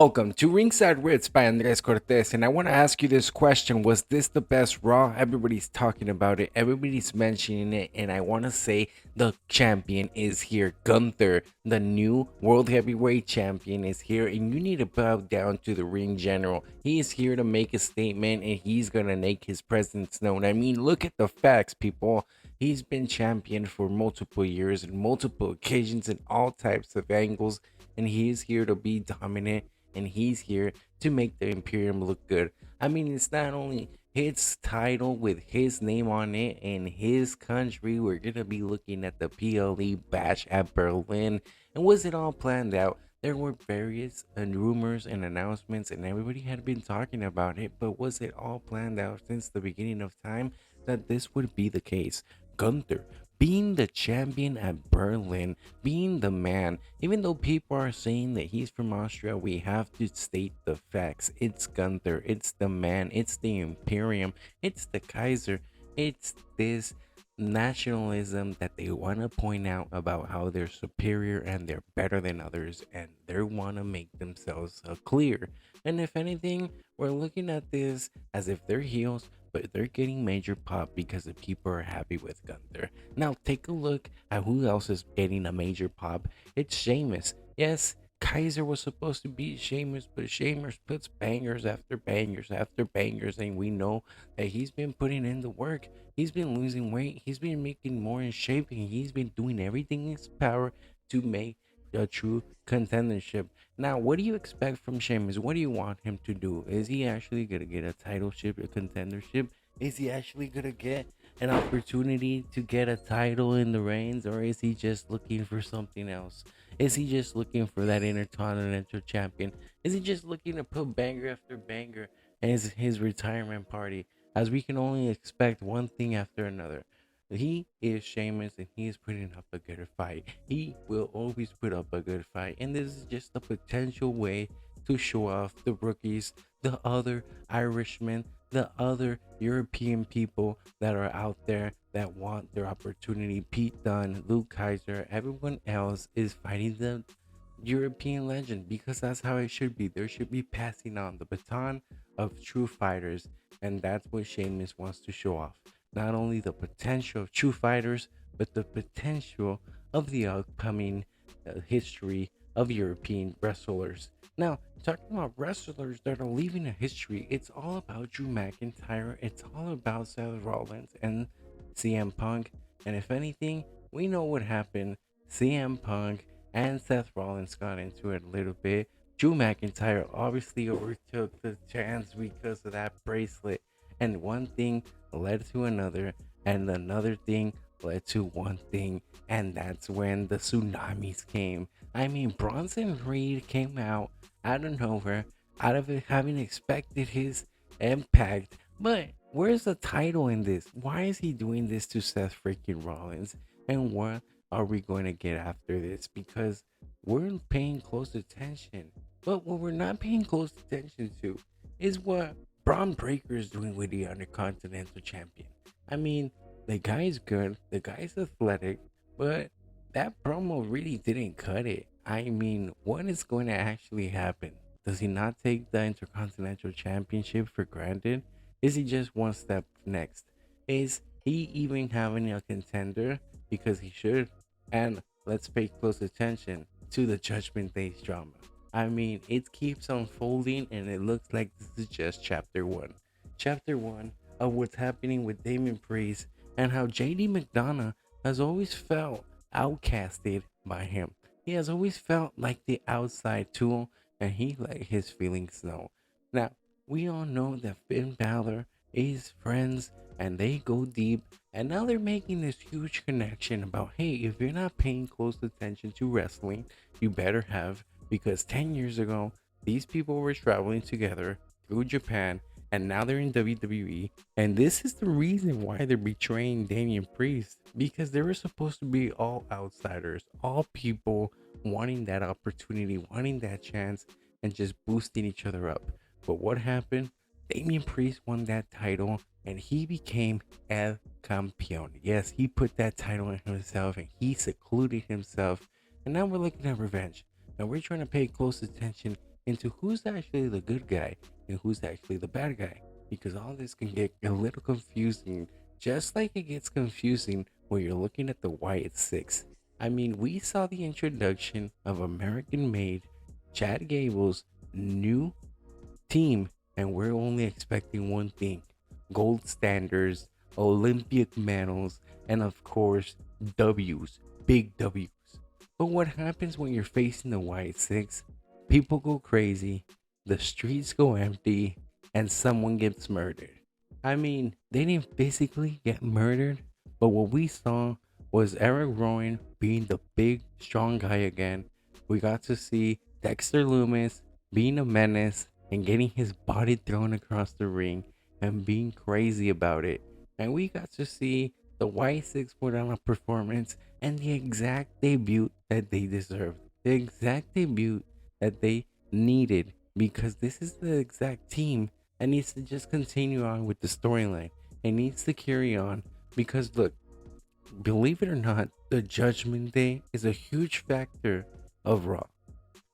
Welcome to Ringside Riffs by Andres Cortes, and I want to ask you this question. Was this the best Raw? Everybody's talking about it, everybody's mentioning it, and I want to say the champion is here. Gunther, the new World Heavyweight Champion, is here, and you need to bow down to the ring general. He is here to make a statement, and he's going to make his presence known. I mean, look at the facts, people. He's been champion for multiple years and multiple occasions in all types of angles, and he is here to be dominant, and he's here to make the Imperium look good. I mean, it's not only his title with his name on it in his country. We're gonna be looking at the PLE Bash at Berlin. And was it all planned out? There were various rumors and announcements, and everybody had been talking about it. But was it all planned out since the beginning of time that this would be the case? Gunther, being the champion at Berlin, being the man, even though people are saying that he's from Austria, we have to state the facts. It's Gunther, it's the man, it's the Imperium, it's the Kaiser, it's this nationalism that they want to point out about how they're superior and they're better than others, and they want to make themselves clear. And if anything, we're looking at this as if they're heels, but they're getting major pop because the people are happy with Gunther. Now take a look at who else is getting a major pop. It's Sheamus. Yes, Kaiser was supposed to beat Sheamus, but Sheamus puts bangers after bangers after bangers, and we know that he's been putting in the work. He's been losing weight. He's been making more in shape, and he's been doing everything in his power to make a true contendership. Now, what do you expect from Sheamus? What do you want him to do? Is he actually gonna get a title ship, a contendership? Is he actually gonna get an opportunity to get a title in the reigns, or is he just looking for something else? Is he just looking for that intercontinental champion? Is he just looking to put banger after banger as his retirement party? As we can only expect one thing after another. He is Sheamus, and he is putting up a good fight. He will always put up a good fight. And this is just a potential way to show off the rookies, the other Irishmen, the other European people that are out there that want their opportunity. Pete Dunne, Luke Kaiser, everyone else is fighting the European legend, because that's how it should be. There should be passing on the baton of true fighters, and that's what Sheamus wants to show off. Not only the potential of true fighters, but the potential of the upcoming history of European wrestlers. Now, talking about wrestlers that are leaving a history, it's all about Drew McIntyre, it's all about Seth Rollins and CM Punk. And if anything, we know what happened. CM Punk and Seth Rollins got into it a little bit. Drew McIntyre obviously overtook the chance because of that bracelet. And one thing led to another, and another thing led to one thing, and that's when the tsunamis came. I mean, Bronson Reed came out of nowhere, out of it having expected his impact. But where's the title in this? Why is he doing this to Seth freaking Rollins? And what are we going to get after this? Because we're paying close attention. But what we're not paying close attention to is what Braun Breaker is doing with the Intercontinental Champion. I mean, the guy's good, the guy's athletic, but that promo really didn't cut it. I mean, what is going to actually happen? Does he not take the Intercontinental Championship for granted? Is he just one step next? Is he even having a contender? Because he should. And let's pay close attention to the Judgment Day's drama. I mean, it keeps unfolding, and it looks like this is just chapter one. Chapter one of what's happening with Damian Priest, and how JD McDonough has always felt outcasted by him. He has always felt like the outside tool, and he let his feelings know. Now, we all know that Finn Balor is friends, and they go deep, and now they're making this huge connection about, hey, if you're not paying close attention to wrestling, you better have, because 10 years ago, these people were traveling together through Japan, and now they're in WWE. And this is the reason why they're betraying Damian Priest, because they were supposed to be all outsiders, all people wanting that opportunity, wanting that chance, and just boosting each other up. But what happened? Damian Priest won that title, and he became El Campeón. Yes, he put that title on himself, and he secluded himself. And now we're looking at revenge. Now we're trying to pay close attention into who's actually the good guy and who's actually the bad guy. Because all this can get a little confusing, just like it gets confusing when you're looking at the Wyatt Six. I mean, we saw the introduction of American made Chad Gable's new team, and we're only expecting one thing: gold standards, Olympic medals, and of course, W's, big W's. But what happens when you're facing the White Six? People go crazy, the streets go empty, and someone gets murdered. I mean, they didn't physically get murdered, but what we saw was Eric Rowan being the big, strong guy again. We got to see Dexter Loomis being a menace and getting his body thrown across the ring and being crazy about it. And we got to see the White Six put on a performance and the exact debut that they deserved, the exact debut that they needed, because this is the exact team that needs to just continue on with the storyline. It needs to carry on because, look, believe it or not, the Judgment Day is a huge factor of Raw.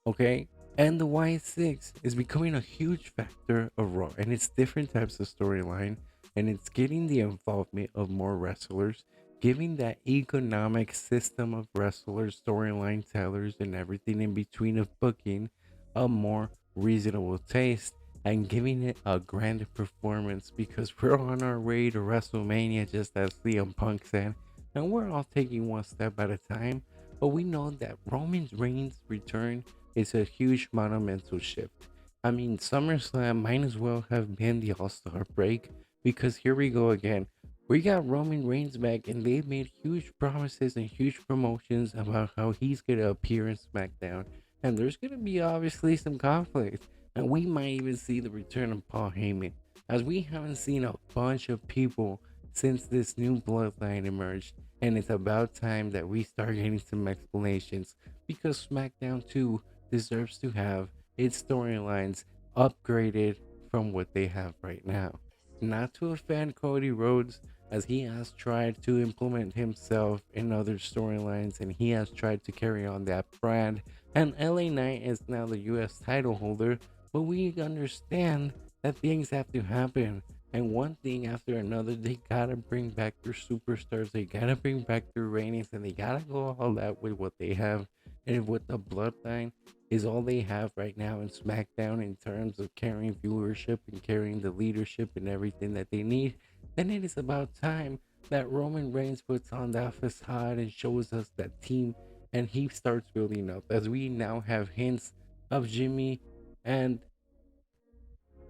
Okay, and the Y6 is becoming a huge factor of Raw, and it's different types of storyline, and it's getting the involvement of more wrestlers, giving that economic system of wrestlers, storyline tellers, and everything in between of booking a more reasonable taste, and giving it a grand performance, because we're on our way to WrestleMania, just as CM Punk said, and we're all taking one step at a time. But we know that Roman Reigns' return is a huge monumental shift. I mean, SummerSlam might as well have been the All Star break, because here we go again. We got Roman Reigns back, and they've made huge promises and huge promotions about how he's going to appear in SmackDown. And there's going to be obviously some conflict. And we might even see the return of Paul Heyman, as we haven't seen a bunch of people since this new bloodline emerged. And it's about time that we start getting some explanations, because SmackDown 2 deserves to have its storylines upgraded from what they have right now. Not to offend Cody Rhodes, as he has tried to implement himself in other storylines and he has tried to carry on that brand. And LA Knight is now the US title holder, but we understand that things have to happen. And one thing after another, they gotta bring back their superstars, they gotta bring back their ratings, and they gotta go all out with what they have. And with the bloodline is all they have right now in SmackDown in terms of carrying viewership and carrying the leadership and everything that they need, then it is about time that Roman Reigns puts on that facade and shows us that team, and he starts building up, as we now have hints of Jimmy and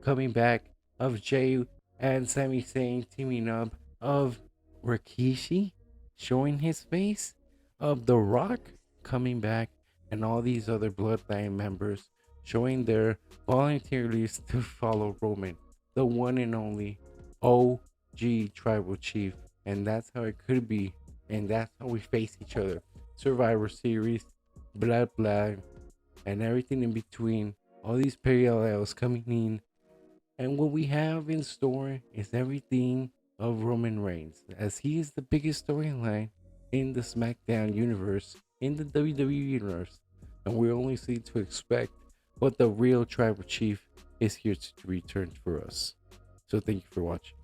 coming back, of Jay and Sami Zayn teaming up, of Rikishi showing his face, of The Rock coming back, and all these other Bloodline members showing their volunteer list to follow Roman, the one and only OG Tribal Chief. And that's how it could be, and that's how we face each other. Survivor Series, Bloodline, and everything in between. All these parallels coming in, and what we have in store is everything of Roman Reigns, as he is the biggest storyline in the SmackDown universe, in the WWE universe. And we only see to expect what the real Tribal Chief is here to return for us. So thank you for watching.